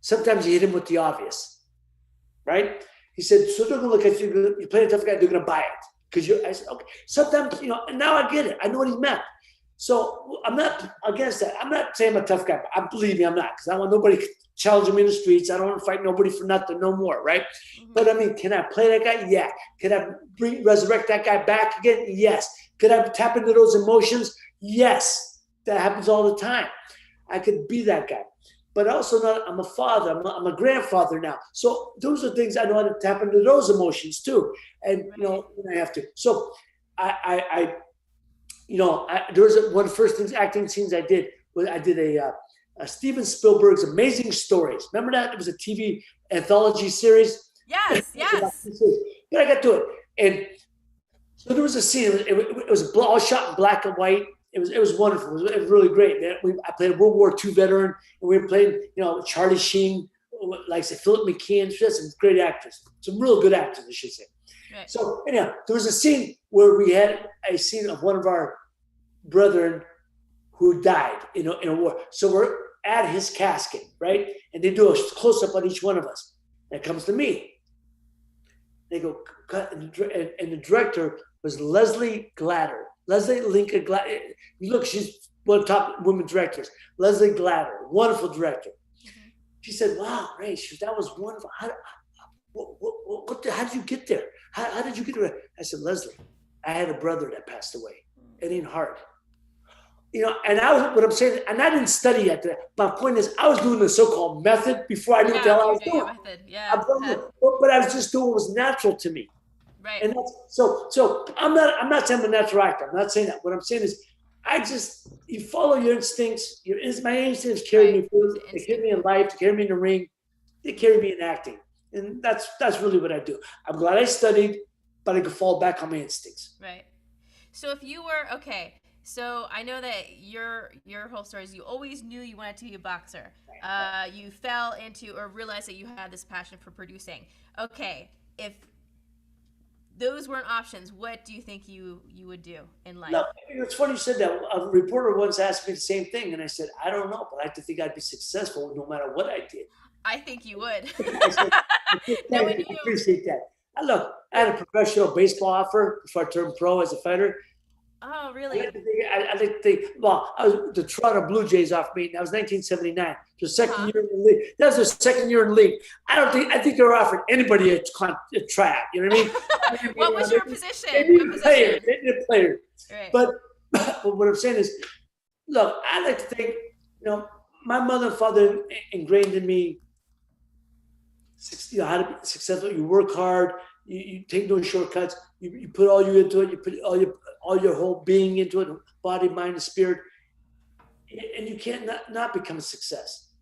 Sometimes you hit him with the obvious, right? He said, so they're gonna look at you. You play a tough guy, they're gonna buy it because I said, okay. Sometimes, and now I get it. I know what he meant. So I'm not against that. I'm not saying I'm a tough guy. But believe me, I'm not, because I don't want nobody challenging me in the streets. I don't want to fight nobody for nothing, no more, right? Mm-hmm. But I mean, can I play that guy? Yeah. Can I resurrect that guy back again? Yes. Could I tap into those emotions? Yes. That happens all the time. I could be that guy. But also, I'm a father. I'm a grandfather now. So those are things I know how to tap into those emotions too. And, when I have to. So there was one of the first acting scenes I did was I did a Steven Spielberg's Amazing Stories. Remember that? It was a TV anthology series. Yes. But I got to it. And so there was a scene. It was all shot in black and white. It was wonderful. It was really great. I played a World War II veteran, and we played, Charlie Sheen, like I said, Philip McKean. She had some great actors, some real good actors, I should say. Right. So anyhow, there was a scene where we had a scene of one of our brethren who died, in a war. So we're at his casket, right? And they do a close up on each one of us. And it comes to me. They go cut, and the director was Leslie Glatter. Leslie Lincoln Glatter. Look, she's one of the top women directors. Leslie Glatter, wonderful director. Mm-hmm. She said, "Wow, Ray, that was wonderful. How did you get there? How did you get there?" I said, "Leslie, I had a brother that passed away. It ain't hard." And what I'm saying, and I didn't study at that. My point is, I was doing the so-called method before I knew what the hell I was doing. Method. Yeah. But I was just doing what was natural to me. Right. And so I'm not saying I'm a natural actor. I'm not saying that. What I'm saying is, you follow your instincts. My instincts carry me through. They carry me in life. They carry me in the ring. They carry me in acting. And that's really what I do. I'm glad I studied, but I could fall back on my instincts. Right. So if you were, okay, so I know that your whole story is you always knew you wanted to be a boxer. You fell into or realized that you had this passion for producing. Okay, if those weren't options, what do you think you would do in life? No, it's funny you said that. A reporter once asked me the same thing, and I said, I don't know, but I like to think I'd be successful no matter what I did. I think you would. I said, I appreciate that. Look, I had a professional baseball offer before I turned pro as a fighter. Oh, really? I like to think, the Toronto Blue Jays offered me. That was 1979. The second year in the league. That was their second year in the league. I think they were offering anybody a tryout. You know what I mean? What was your position? They need a player. Right. But what I'm saying is, look, I like to think, my mother and father ingrained in me, how to be successful. You work hard. You take no shortcuts. You put all you into it. You put all your whole being into it, body, mind, and spirit, and you can't not become a success.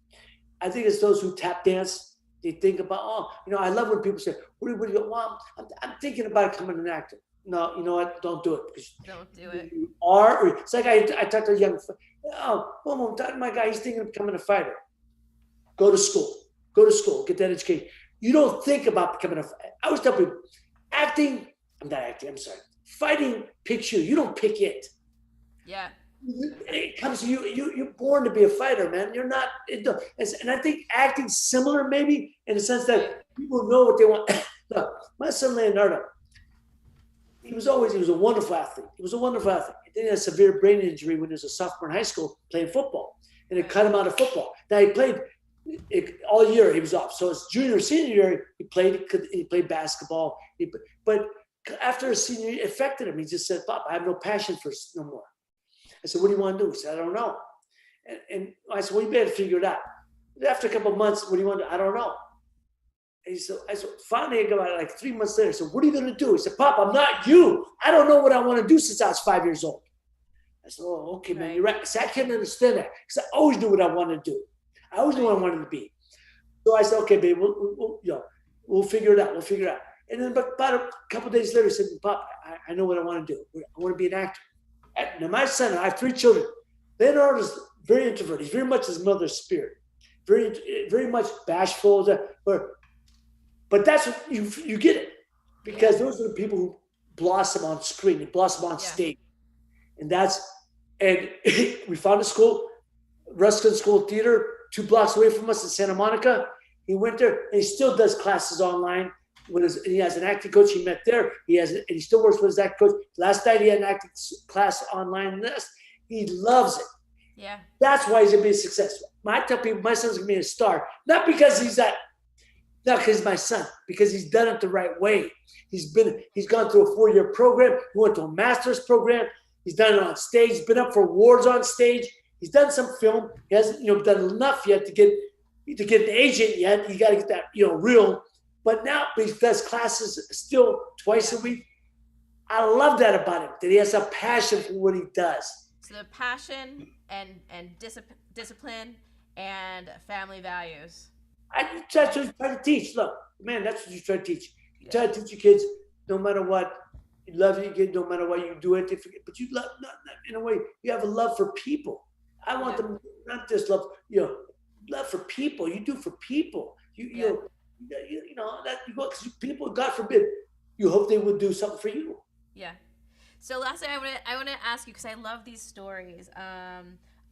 I think it's those who tap dance. They think about, I love when people say, "What do you?" Well, I'm thinking about becoming an actor. No, you know what? Don't do it. Don't do it. It's like I talked to a young. My guy, he's thinking of becoming a fighter. Go to school. Get that education. You don't think about becoming a fighter. I always tell people, I'm sorry. Fighting picks you. You don't pick it. Yeah. It comes to you. You're born to be a fighter, man. You're not. And I think acting's similar, maybe, in the sense that people know what they want. Look, my son Leonardo, he was a wonderful athlete. He then he had a severe brain injury when he was a sophomore in high school playing football, and it cut him out of football. Now he played all year. He was off. So his senior year, he played basketball. But after his senior year, it affected him. He just said, "Pop, I have no passion for no more." I said, "What do you want to do?" He said, "I don't know." And I said, "Well, you better figure it out." After a couple of months, "What do you want to do?" "I don't know." And I said, finally, I got like 3 months later. I said, what are you going to do? He said, Pop, I'm not you. I don't know what I want to do since I was 5 years old. I said, oh, okay, man, Right. you're right. I said, I can't understand that because I always knew what I wanted to do. I always knew what I wanted to be. So I said, okay, babe, we'll figure it out. We'll figure it out. And then about a couple of days later, I said, Pop, I know what I want to do. I want to be an actor. Now, my son, I have 3 children. Leonardo is very introverted. He's very much his mother's spirit. Very much bashful. But that's what you get it. Because those are the people who blossom on screen. They blossom on stage. And we found a school, Ruskin School of Theater, 2 blocks away from us in Santa Monica. He went there and he still does classes online. He has an acting coach he met there. And he still works with his acting coach. Last night he had an acting class online. He loves it. Yeah. That's why he's gonna be a success. I tell people my son's gonna be a star, not because not because he's my son, because he's done it the right way. He's gone through a 4-year program. He went to a master's program. He's done it on stage. He's been up for awards on stage. He's done some film. He hasn't, done enough yet to get an agent yet. You got to get that, real. But now he does classes still twice a week. I love that about him, that he has a passion for what he does. So the passion and discipline and family values. That's what you try to teach. Look, man, that's what you try to teach. You try to teach your kids, no matter what, you love your kid, no matter what you do it. But you love, not in a way, you have a love for people. I want them not just love, love for people. You do for people. Because people, God forbid, you hope they would do something for you. Yeah. So last thing I want to ask you, because I love these stories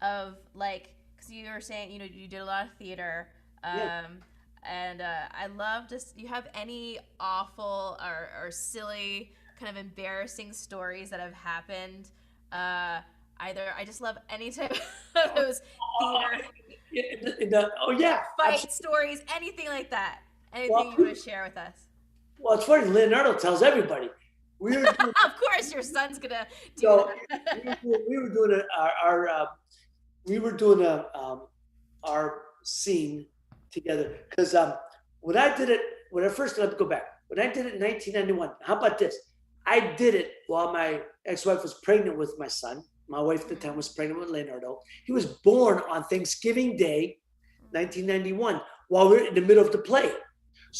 of like, because you were saying you did a lot of theater, and I love just, you have any awful or silly kind of embarrassing stories that have happened? Either I just love any type of those theater fight stories, anything like that. Anything you want to share with us? Well, it's funny. Leonardo tells everybody. We were doing, of course, your son's gonna do that. we were doing our scene together because when I did it in 1991. How about this? I did it while my ex-wife was pregnant with my son. My wife at the time was pregnant with Leonardo. He was born on Thanksgiving Day, 1991, while we were in the middle of the play.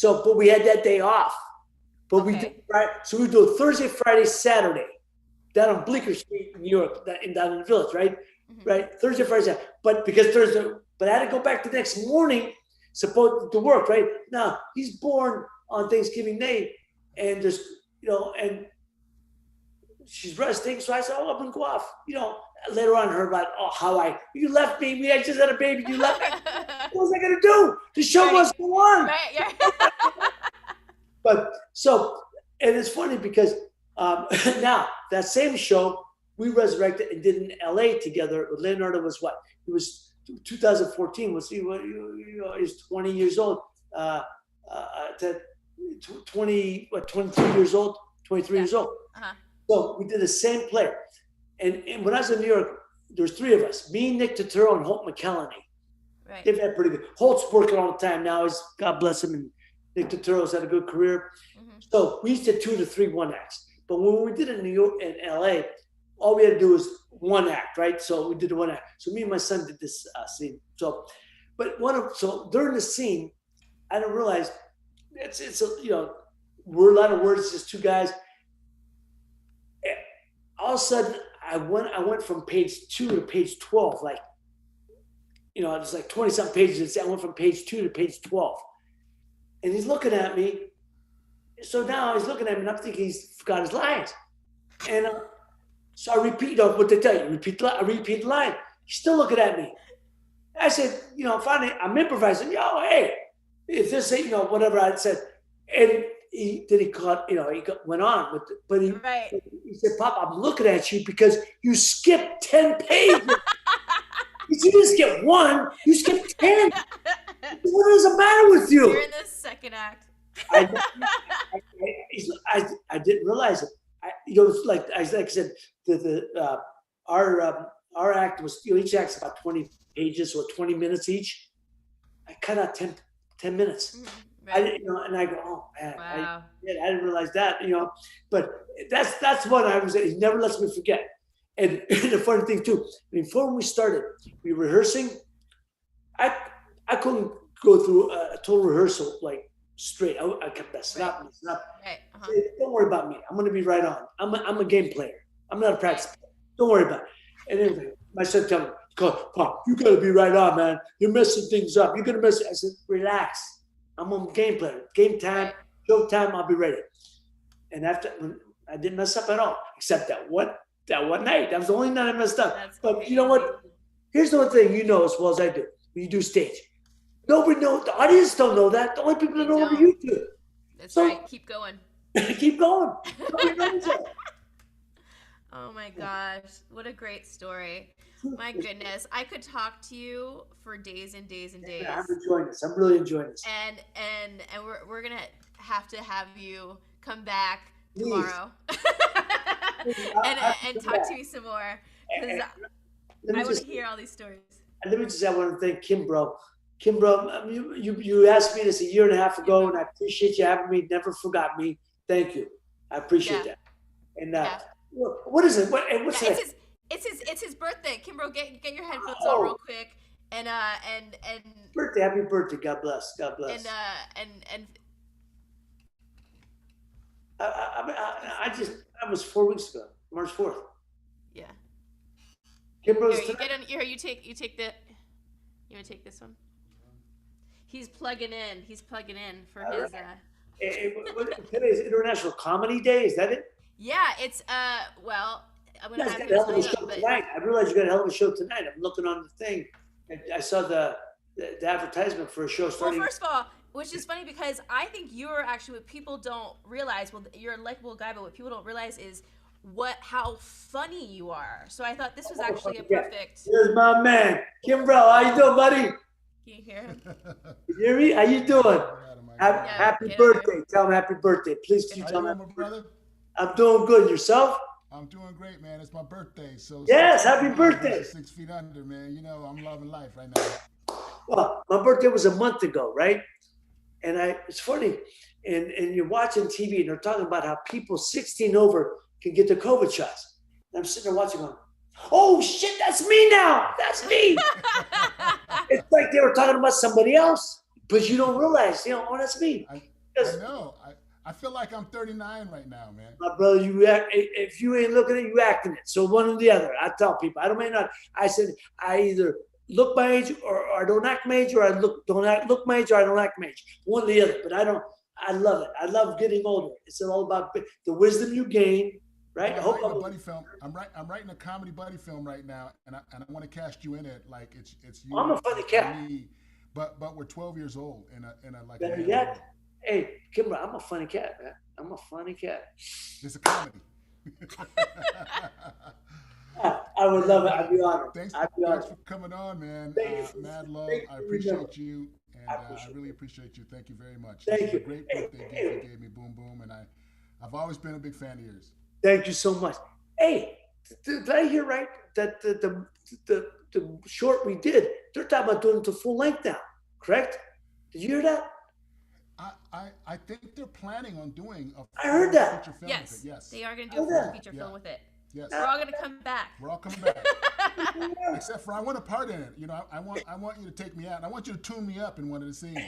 But we had that day off. But we did, right? So we do a Thursday, Friday, Saturday, down on Bleecker Street in New York, down in the Village, right? Mm-hmm. Right? Thursday, Friday, Saturday. But I had to go back the next morning, supposed to work, right? Now he's born on Thanksgiving Day, and there's, and she's resting. So I said, I'm gonna go off. Later on, I heard about you left me. I just had a baby. You left me. What was I gonna do? The show must go on. Right, yeah. But and it's funny because now that same show we resurrected and did in LA together. Leonardo was what? He was 2014. He's 20 years old. 23 years old. 23 years old. Uh-huh. So we did the same play. And when I was in New York, there was 3 of us: me, Nick Turturro, and Holt McCallany. Right. They've had pretty good. Holt's working all the time now. God bless him. And Nick Turturro's had a good career. Mm-hmm. So we used to 2 to 3 one acts. But when we did it in New York and LA, all we had to do was 1 act, right? So we did the 1 act. So me and my son did this scene. So during the scene, I didn't realize we're a lot of words, just 2 guys. All of a sudden, I went from page 2 to page 12, it's like 20-something pages. I went from page 2 to page 12. And he's looking at me. So now he's looking at me, and I'm thinking he's forgot his lines. And so I repeat what they tell you. I repeat the line. He's still looking at me. I said, finally, I'm improvising. Hey, if this ain't, whatever I said. And he went on with it. But he said, Pop, I'm looking at you because you skipped 10 pages. You didn't skip 1, you skipped 10. What is the matter with you? You're in the second act. I didn't realize it. It's like I said, our act was, each act's about 20 pages or 20 minutes each. I cut out 10 minutes. I Right. didn't, and I go, oh man, Wow. I didn't realize that, but that's what I was. He never lets me forget. And the funny thing too, before we started, we were rehearsing. I couldn't go through a total rehearsal like straight. I kept messing up. Right. Uh-huh. Say, don't worry about me. I'm going to be right on. I'm a game player. I'm not a practice player. Don't worry about it. And anyway, my son told me, Pop, you got to be right on, man. You're messing things up. You're going to mess it. I said, relax. I'm a game player. Game time, show time, I'll be ready. And after, I didn't mess up at all, except that one night. That was the only night I messed up. That's But crazy. you know what? Here's the one thing you know as well as I do. When you do stage, nobody knows. The audience don't know that. The only people that They know are don't. you two. That's So- right. Keep going. Keep going. Nobody knows that. Oh my gosh, what a great story. My goodness, I could talk to you for days and days and days. Yeah, I'm enjoying this. I'm really enjoying this. And we're gonna have to have you come back Please. tomorrow and talk to me some more, because Let I me want just to hear all these stories. say, I want to thank Kim, bro. Kim, bro, you asked me this a year and a half ago, and I appreciate you having me. Never forgot me. Thank you. I appreciate that. And Yeah. what is it? What's Yeah, that? it's his birthday. Kimbro, get your headphones Oh. on real quick, and Birthday. Happy birthday. God bless. God bless. and I was 4 weeks ago, March 4th. yeah. Kim, bro's Here, you get on. Here, you take the. You want to take this one? He's plugging in. He's plugging in for his. Today's International Comedy Day. Is that it? Yeah, it's well, I'm You gonna guys have got a hell of to a tell show you, but tonight. I realize you got a hell of a show tonight. I'm looking on the thing. And I saw the advertisement for a show well, starting. first of all, which is funny because I think you're actually what people don't realize. Well, you're a likable guy, but what people don't realize is how funny you are. So I thought this was actually a Yeah. perfect. Here's my man, Kim, bro. How you doing, buddy? Can you hear him? You hear me? How you doing? Happy get birthday. Tell him happy birthday. Please, can you How tell you him? doing, my brother? I'm doing good. Yourself? I'm doing great, man. It's my birthday, so Yes, 6 happy feet birthday. versus 6 feet under, man. You know I'm loving life right now. Well, my birthday was a month ago, right? And it's funny, and you're watching TV and they're talking about how people 16 over can get the COVID shots. And I'm sitting there watching going, oh shit, that's me now. That's me. It's like they were talking about somebody else, but you don't realize, oh, that's me. I Because know. I feel like I'm 39 right now, man. my brother, if you ain't looking at it, you acting it. So one or the other. I tell people, I said, I either look my age or I don't act my age, or I don't look my age or I don't act my age. One or the other. But I love it. I love getting older. It's all about the wisdom you gain, right? I'm writing a buddy film. I'm writing a comedy buddy film right now, and I want to cast you in it. Like it's you. I'm a funny cat. Me, but we're 12 years old in a like. Better a yet, hey, Kimber, I'm a funny cat, man. I'm a funny cat. It's a comedy. I would love it. I'd be honored. Thanks I'd be honored. for coming on, man. Thank you. Mad love. Thank I you. appreciate you, and I I appreciate really appreciate you. Thank you very much. Thank This is you. a great Hey, birthday hey. gift you gave me, Boom Boom, and I've always been a big fan of yours. Thank you so much. Hey, did I hear right that the short we did, they're talking about doing it to full length now, correct? Did you hear that? I think they're planning on doing a I heard full that. feature film Yes, with it. Yes. they are gonna do a Oh, full yeah. feature Yeah. film with it. Yes. We're all gonna come back. We're all coming back. Except for I want a part in it. You know, I want you to take me out. And I want you to tune me up in one of the scenes.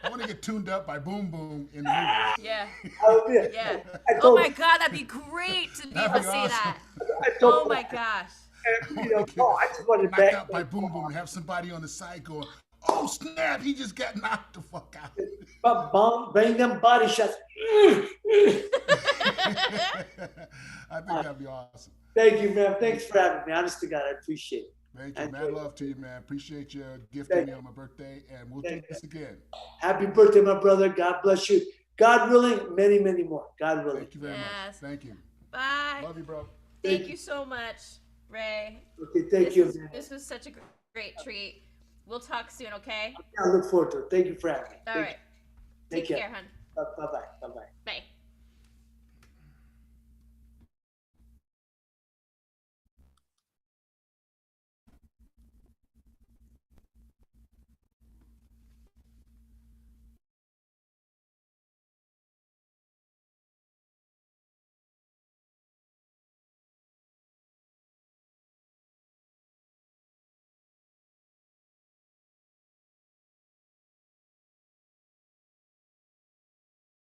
I want to get tuned up by Boom Boom in the movie. Yeah, I would be it. yeah. I Oh told, my God, that'd be great to be That'd able to be see awesome. that. I told Oh my gosh. I just wanted Knocked back. out by Boom Boom and have somebody on the side going, oh snap, he just got knocked the fuck out. Bang them body shots. I think that'd be awesome. Thank you, man. Thanks for having me. Honest to God, I appreciate it. Thank you. Thank Mad you. love to you, man. Appreciate you gifting me on my birthday, and we'll do Thank this again. Happy birthday, my brother. God bless you. God willing, many, many more. God willing. Thank you very Yes. much. Thank you. Bye. Love you, bro. Thank you so much, Ray. Okay, thank you, man. This was such a great treat. We'll talk soon, okay? I look forward to it. Thank you for having me. All right. Take Take care. care, hon. Bye-bye. Bye-bye. Bye.